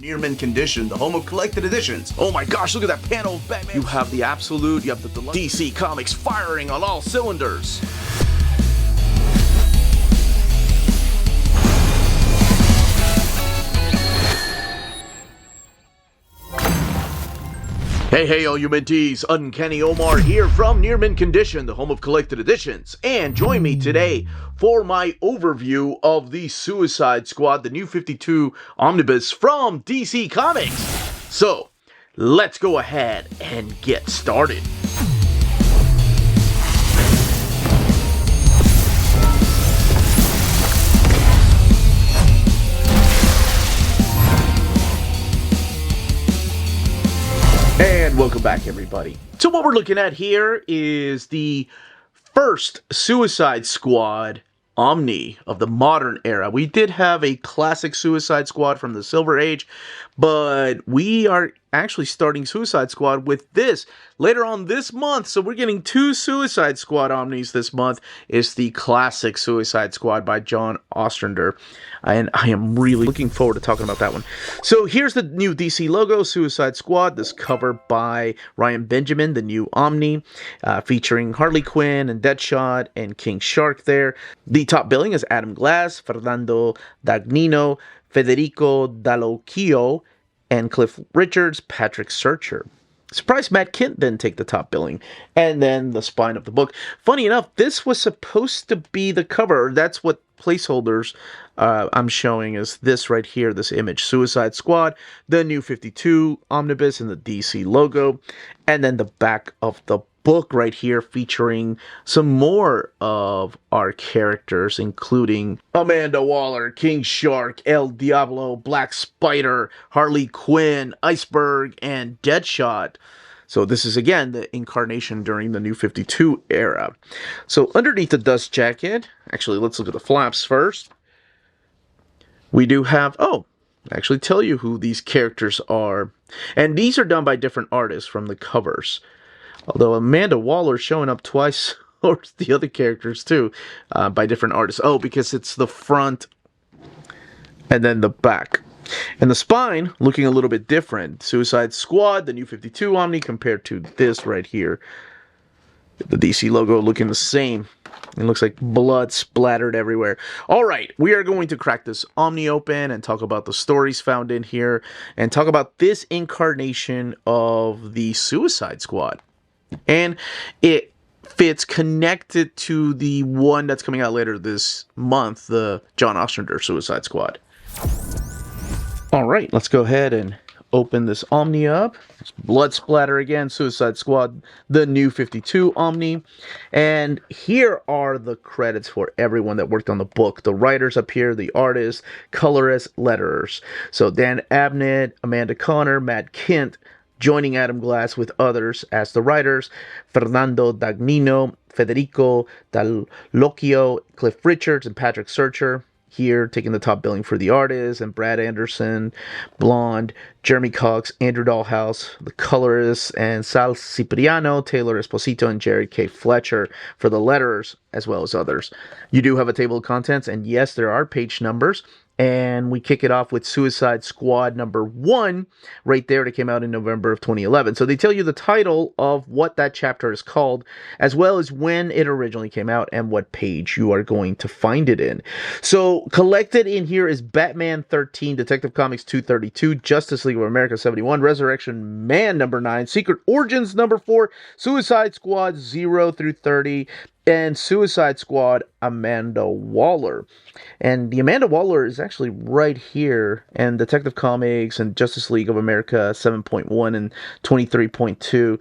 Near mint condition, the home of collected editions. Oh my gosh, look at that panel of Batman. You have the absolute, you have the deluxe. DC Comics firing on all cylinders. Hey, all you minties, Uncanny Omar here from Near Mint Condition, the home of collected editions. And join me today for my overview of the Suicide Squad, the new 52 Omnibus from DC Comics. So, let's go ahead and get started. And welcome back, everybody. So what we're looking at here is the first Suicide Squad Omni of the modern era. We did have a classic Suicide Squad from the Silver Age, but we are actually starting Suicide Squad with this later on this month. So we're getting two Suicide Squad Omnis this month. It's the classic Suicide Squad by John Ostrander, and I am really looking forward to talking about that one. So here's the new DC logo, Suicide Squad. This cover by Ryan Benjamin, the new Omni, featuring Harley Quinn and Deadshot and King Shark there. The top billing is Adam Glass, Fernando Dagnino, Federico Dallocchio, and Cliff Richards, Patrick Searcher. Surprised Matt Kent didn't take the top billing. And then the spine of the book. Funny enough, this was supposed to be the cover. That's what placeholders I'm showing is this right here, this image. Suicide Squad, the new 52 Omnibus, and the DC logo. And then the back of the book right here featuring some more of our characters, including Amanda Waller, King Shark, El Diablo, Black Spider, Harley Quinn, Iceberg, and Deadshot. So this is, again, the incarnation during the New 52 era. So underneath the dust jacket, actually, let's look at the flaps first. We do have, actually tell you who these characters are. And these are done by different artists from the covers. Although Amanda Waller's showing up twice, or the other characters too, by different artists. Oh, because it's the front and then the back. And the spine, looking a little bit different. Suicide Squad, the new 52 Omni, compared to this right here. The DC logo looking the same. It looks like blood splattered everywhere. Alright, we are going to crack this Omni open and talk about the stories found in here. And talk about this incarnation of the Suicide Squad. And it fits connected to the one that's coming out later this month, the John Ostrander Suicide Squad. Alright, let's go ahead and open this Omni up. It's blood splatter again, Suicide Squad, the new 52 Omni. And here are the credits for everyone that worked on the book. The writers up here, the artists, colorists, letterers. So Dan Abnett, Amanda Conner, Matt Kent, joining Adam Glass with others as the writers, Fernando Dagnino, Federico Dallocchio, Cliff Richards, and Patrick Searcher. Here, taking the top billing for the artists, and Brad Anderson, Blonde, Jeremy Cox, Andrew Dahlhaus, the colorists, and Sal Cipriano, Taylor Esposito, and Jerry K. Fletcher for the letterers, as well as others. You do have a table of contents, and yes, there are page numbers. And we kick it off with Suicide Squad number 1, right there. That came out in November of 2011. So they tell you the title of what that chapter is called, as well as when it originally came out and what page you are going to find it in. So collected in here is Batman 13, Detective Comics 232, Justice League of America 71, Resurrection Man number 9, Secret Origins number 4, Suicide Squad 0 through 30, and Suicide Squad Amanda Waller. And the Amanda Waller is actually right here, and Detective Comics and Justice League of America 7.1 and 23.2.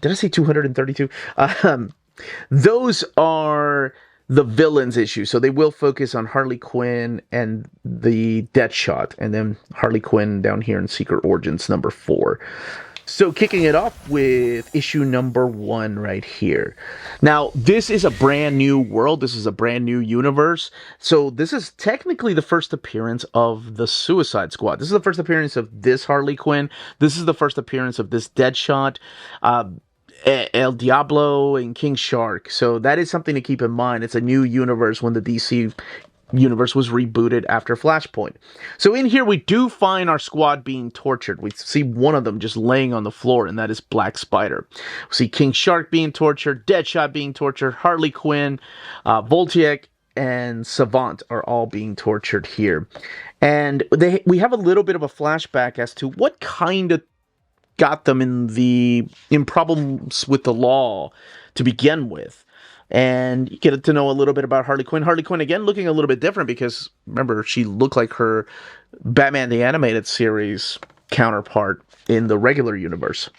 Did I say 232? Those are the villains issue, so they will focus on Harley Quinn and the Deadshot, and then Harley Quinn down here in Secret Origins number 4. So kicking it off with issue number 1 right here. Now, this is a brand new world. This is a brand new universe. So this is technically the first appearance of the Suicide Squad. This is the first appearance of this Harley Quinn. This is the first appearance of this Deadshot, El Diablo, and King Shark. So that is something to keep in mind. It's a new universe when the DC universe was rebooted after Flashpoint. So in here, we do find our squad being tortured. We see one of them just laying on the floor, and that is Black Spider. We see King Shark being tortured, Deadshot being tortured, Harley Quinn, Voltiek, and Savant are all being tortured here. And we have a little bit of a flashback as to what kind of got them in problems with the law to begin with. And you get to know a little bit about Harley Quinn. Harley Quinn, again, looking a little bit different because, remember, she looked like her Batman the Animated Series counterpart in the regular universe.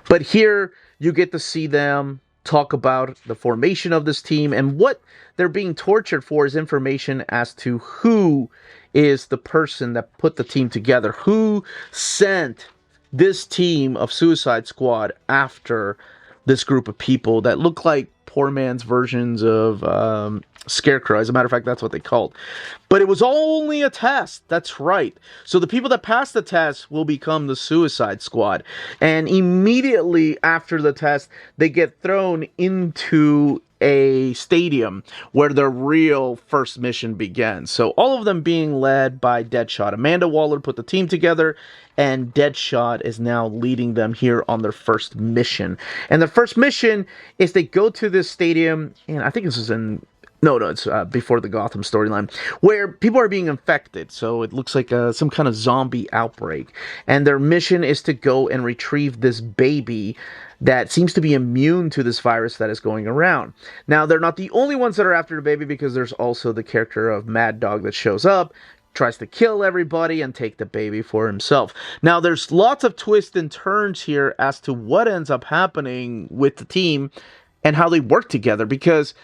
But here, you get to see them talk about the formation of this team, and what they're being tortured for is information as to who is the person that put the team together, who sent this team of Suicide Squad after this group of people that look like poor man's versions of Scarecrow. As a matter of fact, that's what they called. But it was only a test. That's right. So the people that pass the test will become the Suicide Squad. And immediately after the test, they get thrown into a stadium where their real first mission begins. So all of them being led by Deadshot. Amanda Waller put the team together, and Deadshot is now leading them here on their first mission. And the first mission is they go to this stadium, and I think this is in... No, it's before the Gotham storyline, where people are being infected. So it looks like some kind of zombie outbreak. And their mission is to go and retrieve this baby that seems to be immune to this virus that is going around. Now, they're not the only ones that are after the baby, because there's also the character of Mad Dog that shows up, tries to kill everybody and take the baby for himself. Now, there's lots of twists and turns here as to what ends up happening with the team and how they work together, because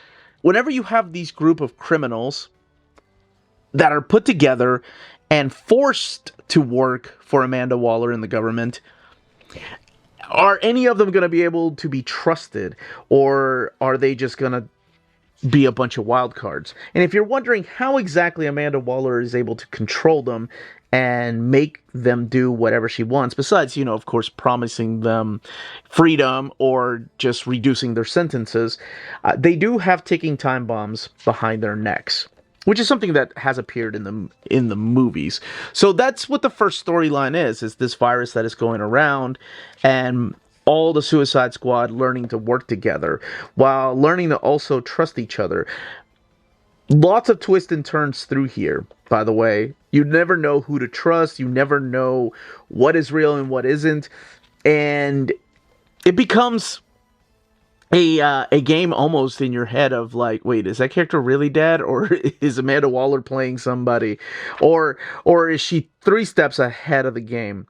whenever you have these group of criminals that are put together and forced to work for Amanda Waller and the government, are any of them going to be able to be trusted, or are they just going to be a bunch of wild cards? And if you're wondering how exactly Amanda Waller is able to control them and make them do whatever she wants, besides, of course, promising them freedom or just reducing their sentences, they do have ticking time bombs behind their necks, which is something that has appeared in the movies. So that's what the first storyline is this virus that is going around, and all the Suicide Squad learning to work together while learning to also trust each other. Lots of twists and turns through here, by the way. You never know who to trust. You never know what is real and what isn't. And it becomes a game almost in your head of like, wait, is that character really dead? Or is Amanda Waller playing somebody? Or is she 3 steps ahead of the game?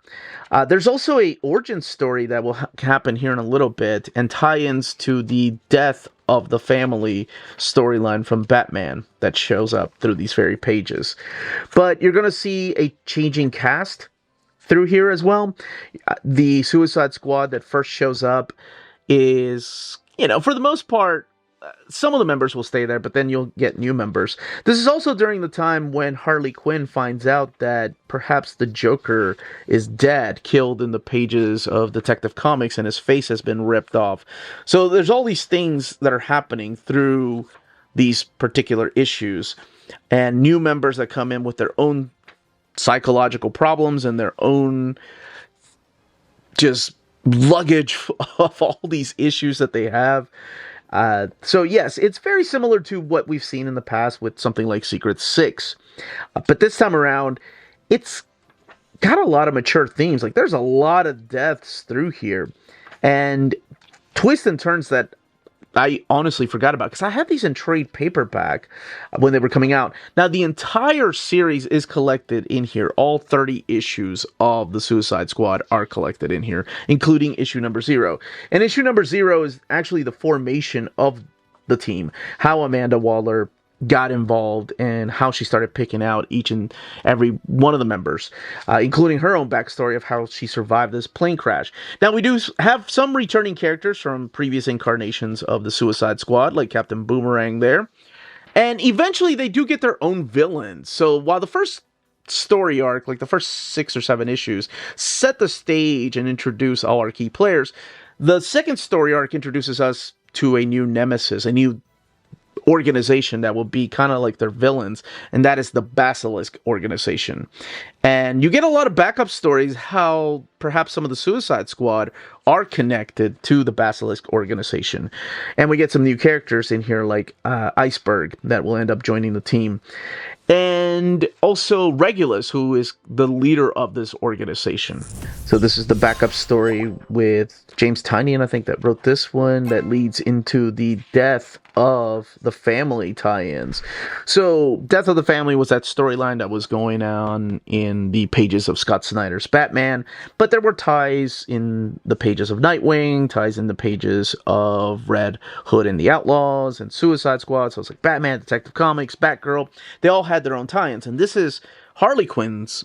There's also a origin story that will happen here in a little bit and tie-ins to the death of the family storyline from Batman that shows up through these very pages. But you're going to see a changing cast through here as well. The Suicide Squad that first shows up is, for the most part, some of the members will stay there, but then you'll get new members. This is also during the time when Harley Quinn finds out that perhaps the Joker is dead, killed in the pages of Detective Comics, and his face has been ripped off. So there's all these things that are happening through these particular issues, and new members that come in with their own psychological problems and their own just luggage of all these issues that they have. So yes, it's very similar to what we've seen in the past with something like Secret 6. But this time around, it's got a lot of mature themes. Like, there's a lot of deaths through here. And twists and turns that I honestly forgot about, because I had these in trade paperback when they were coming out. Now, the entire series is collected in here. All 30 issues of the Suicide Squad are collected in here, including issue number 0. And issue number 0 is actually the formation of the team, how Amanda Waller got involved and how she started picking out each and every one of the members, including her own backstory of how she survived this plane crash. Now, we do have some returning characters from previous incarnations of the Suicide Squad, like Captain Boomerang there. And eventually they do get their own villains. So while the first story arc, like the first 6 or 7 issues, set the stage and introduce all our key players, the second story arc introduces us to a new nemesis, a new organization that will be kind of like their villains, and that is the Basilisk organization. And you get a lot of backup stories how perhaps some of the Suicide Squad are connected to the Basilisk organization. And we get some new characters in here like Iceberg that will end up joining the team. And also Regulus, who is the leader of this organization. So this is the backup story with James Tynion, I think, that wrote this one, that leads into the Death of the Family tie-ins. So Death of the Family was that storyline that was going on in the pages of Scott Snyder's Batman, but there were ties in the pages of Nightwing, ties in the pages of Red Hood and the Outlaws, and Suicide Squad. So it's like Batman, Detective Comics, Batgirl. They all had their own tie-ins, and this is Harley Quinn's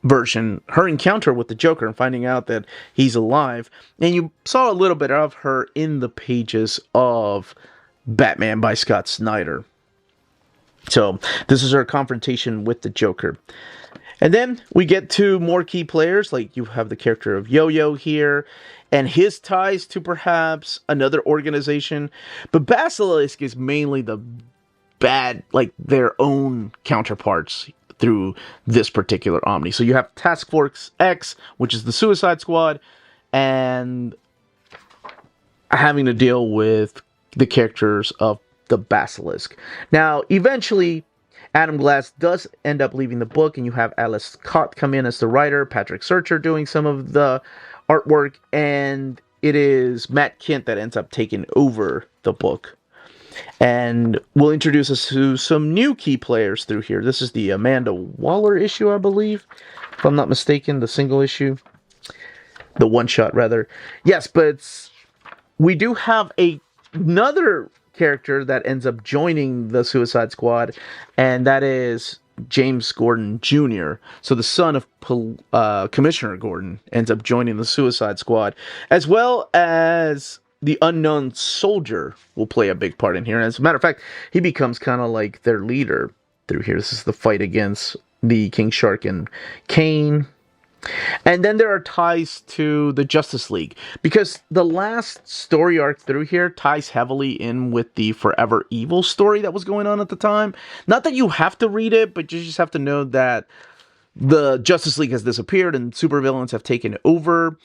version, her encounter with the Joker and finding out that he's alive. And you saw a little bit of her in the pages of Batman by Scott Snyder. So this is her confrontation with the Joker. And then we get to more key players, like you have the character of Yo-Yo here, and his ties to perhaps another organization. But Basilisk is mainly the bad, like their own counterparts through this particular Omni. So you have Task Force X, which is the Suicide Squad, and having to deal with the characters of the Basilisk. Now, eventually, Adam Glass does end up leaving the book, and you have Alice Scott come in as the writer, Patrick Searcher doing some of the artwork, and it is Matt Kindt that ends up taking over the book. And will introduce us to some new key players through here. This is the Amanda Waller issue, I believe, if I'm not mistaken, the single issue. The one-shot, rather. Yes, but we do have another character that ends up joining the Suicide Squad, and that is James Gordon Jr. So the son of Commissioner Gordon ends up joining the Suicide Squad, as well as the Unknown Soldier will play a big part in here. And as a matter of fact, he becomes kind of like their leader through here. This is the fight against the King Shark and Kane. And then there are ties to the Justice League, because the last story arc through here ties heavily in with the Forever Evil story that was going on at the time. Not that you have to read it, but you just have to know that the Justice League has disappeared and supervillains have taken over.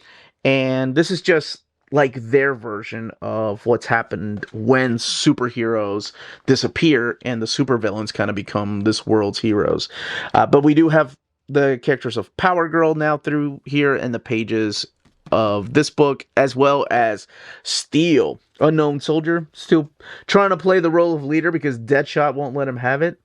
And this is just like their version of what's happened when superheroes disappear and the supervillains kind of become this world's heroes. But we do have the characters of Power Girl now through here in the pages of this book, as well as Steel, Unknown Soldier, still trying to play the role of leader because Deadshot won't let him have it.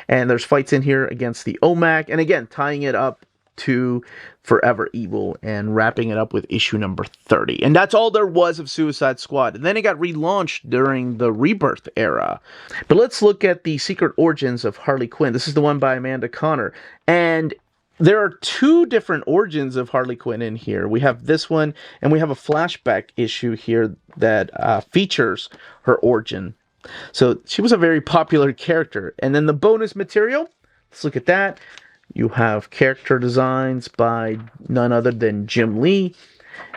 And there's fights in here against the OMAC, and again, tying it up to Forever Evil and wrapping it up with issue number 30. And that's all there was of Suicide Squad. And then it got relaunched during the Rebirth era. But let's look at the Secret Origins of Harley Quinn. This is the one by Amanda Conner. And there are two different origins of Harley Quinn in here. We have this one, and we have a flashback issue here that features her origin. So she was a very popular character. And then the bonus material, let's look at that. You have character designs by none other than Jim Lee.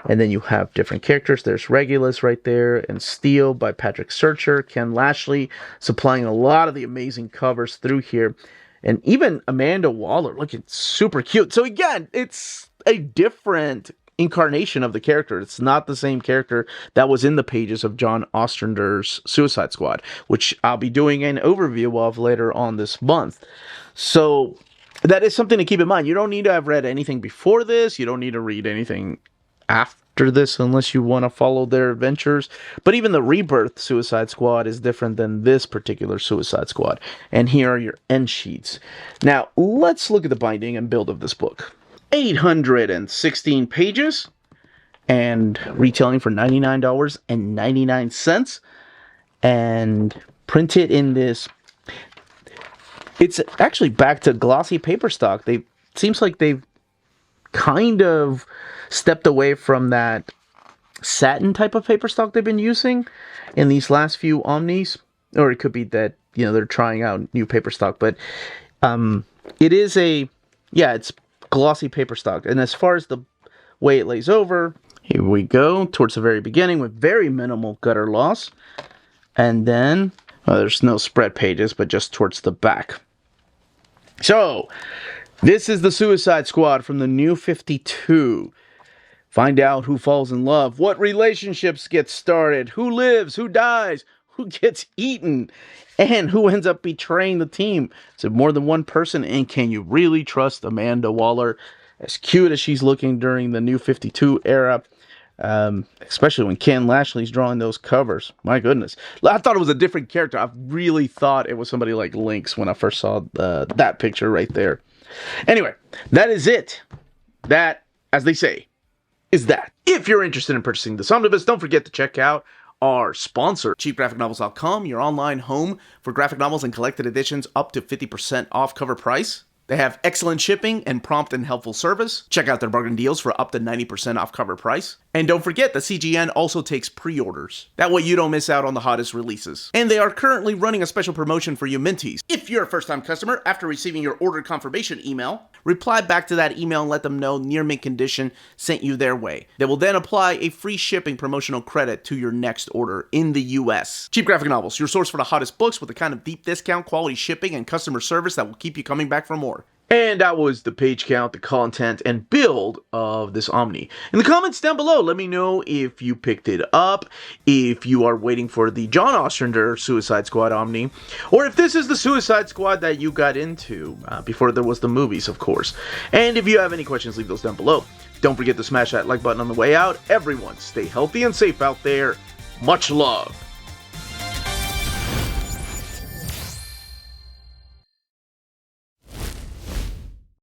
And then you have different characters. There's Regulus right there. And Steel by Patrick Searcher. Ken Lashley supplying a lot of the amazing covers through here. And even Amanda Waller looking super cute. So again, it's a different incarnation of the character. It's not the same character that was in the pages of John Ostrander's Suicide Squad, which I'll be doing an overview of later on this month. So that is something to keep in mind. You don't need to have read anything before this. You don't need to read anything after this unless you want to follow their adventures. But even the Rebirth Suicide Squad is different than this particular Suicide Squad. And here are your end sheets. Now, let's look at the binding and build of this book. 816 pages and retailing for $99.99 and printed in this. It's actually back to glossy paper stock. Seems like they've kind of stepped away from that satin type of paper stock they've been using in these last few Omnis. Or it could be that, they're trying out new paper stock. But it is it's glossy paper stock. And as far as the way it lays over, here we go towards the very beginning with very minimal gutter loss. And then There's no spread pages, but just towards the back. So, this is the Suicide Squad from the New 52. Find out who falls in love, what relationships get started, who lives, who dies, who gets eaten, and who ends up betraying the team. Is it more than one person? And can you really trust Amanda Waller, as cute as she's looking during the New 52 era? Especially when Ken Lashley's drawing those covers. My goodness. I thought it was a different character. I really thought it was somebody like Lynx when I first saw that picture right there. Anyway, that is it. That, as they say, is that. If you're interested in purchasing this omnibus, don't forget to check out our sponsor, cheapgraphicnovels.com, your online home for graphic novels and collected editions up to 50% off cover price. They have excellent shipping and prompt and helpful service. Check out their bargain deals for up to 90% off cover price. And don't forget that CGN also takes pre-orders. That way you don't miss out on the hottest releases. And they are currently running a special promotion for you Minties. If you're a first-time customer, after receiving your order confirmation email, reply back to that email and let them know Near Mint Condition sent you their way. They will then apply a free shipping promotional credit to your next order in the US. Cheap Graphic Novels, your source for the hottest books with the kind of deep discount, quality shipping, and customer service that will keep you coming back for more. And that was the page count, the content, and build of this Omni. In the comments down below, let me know if you picked it up, if you are waiting for the John Ostrander Suicide Squad Omni, or if this is the Suicide Squad that you got into before there was the movies, of course. And if you have any questions, leave those down below. Don't forget to smash that like button on the way out. Everyone, stay healthy and safe out there. Much love.